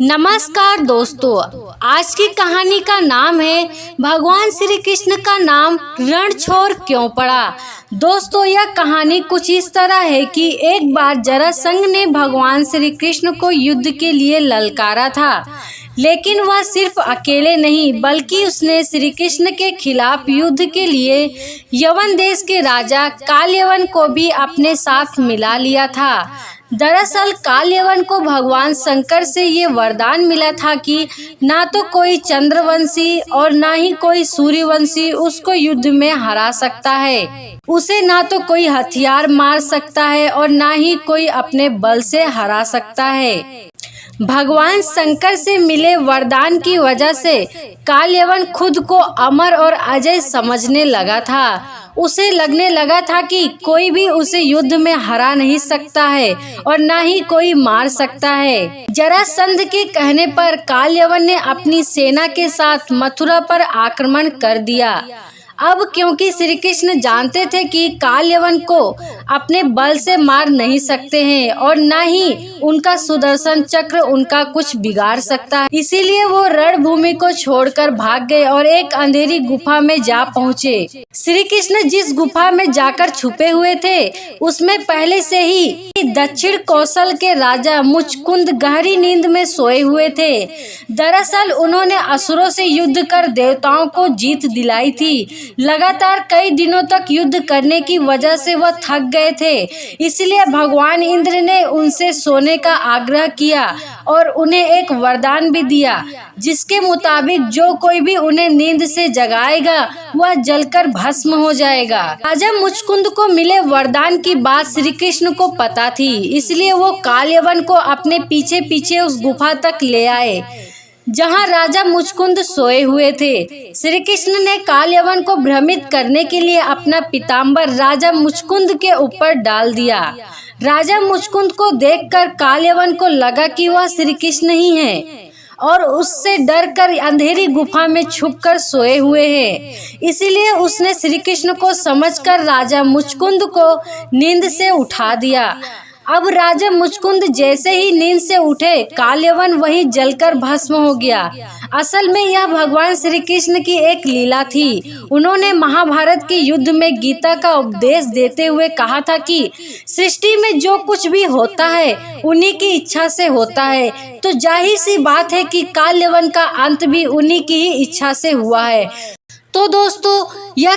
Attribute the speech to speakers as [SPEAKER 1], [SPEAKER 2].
[SPEAKER 1] नमस्कार दोस्तों, आज की कहानी का नाम है भगवान श्री कृष्ण का नाम रण छोड़ क्यों पड़ा। दोस्तों, यह कहानी कुछ इस तरह है कि एक बार जरासंध ने भगवान श्री कृष्ण को युद्ध के लिए ललकारा था, लेकिन वह सिर्फ अकेले नहीं बल्कि उसने श्री कृष्ण के खिलाफ युद्ध के लिए यवन देश के राजा कालयवन को भी अपने साथ मिला लिया था। दरअसल कालयवन को भगवान शंकर से ये वरदान मिला था कि ना तो कोई चंद्रवंशी और ना ही कोई सूर्यवंशी उसको युद्ध में हरा सकता है। उसे ना तो कोई हथियार मार सकता है और ना ही कोई अपने बल से हरा सकता है। भगवान शंकर से मिले वरदान की वजह से कालयवन खुद को अमर और अजय समझने लगा था। उसे लगने लगा था कि कोई भी उसे युद्ध में हरा नहीं सकता है और ना ही कोई मार सकता है। जरासंध के कहने पर कालयवन ने अपनी सेना के साथ मथुरा पर आक्रमण कर दिया। अब क्योंकि श्री कृष्ण जानते थे कि कालयवन को अपने बल से मार नहीं सकते हैं और न ही उनका सुदर्शन चक्र उनका कुछ बिगाड़ सकता है, इसीलिए वो रणभूमि को छोड़कर भाग गए और एक अंधेरी गुफा में जा पहुँचे। श्री कृष्ण जिस गुफा में जाकर छुपे हुए थे उसमें पहले से ही दक्षिण कौशल के राजा मुचकुंद गहरी नींद में सोए हुए थे। दरअसल उन्होंने असुरों से युद्ध कर देवताओं को जीत दिलाई थी। लगातार कई दिनों तक युद्ध करने की वजह से वह थक गए थे, इसलिए भगवान इंद्र ने उनसे सोने का आग्रह किया और उन्हें एक वरदान भी दिया, जिसके मुताबिक जो कोई भी उन्हें नींद से जगाएगा वह जलकर भस्म हो जाएगा। राजा मुचकुंद को मिले वरदान की बात श्री कृष्ण को पता थी, इसलिए वो कालयवन को अपने पीछे पीछे उस गुफा तक ले आए जहां राजा मुचकुंद सोए हुए थे। श्री कृष्ण ने कालयवन को भ्रमित करने के लिए अपना पीताम्बर राजा मुचकुंद के ऊपर डाल दिया। राजा मुचकुंद को देखकर कालयवन को लगा कि वह श्री कृष्ण ही हैं और उससे डरकर अंधेरी गुफा में छुपकर सोए हुए हैं। इसीलिए उसने श्री कृष्ण को समझकर राजा मुचकुंद को नींद से उठा दिया। अब राजा मुचकुंद जैसे ही नींद से उठे कालयवन वहीं जलकर भस्म हो गया। असल में यह भगवान श्री कृष्ण की एक लीला थी। उन्होंने महाभारत के युद्ध में गीता का उपदेश देते हुए कहा था कि सृष्टि में जो कुछ भी होता है उन्हीं की इच्छा से होता है, तो जाहिर सी बात है कि कालयवन का अंत भी उन्हीं की ही इच्छा से हुआ है। तो दोस्तों, यह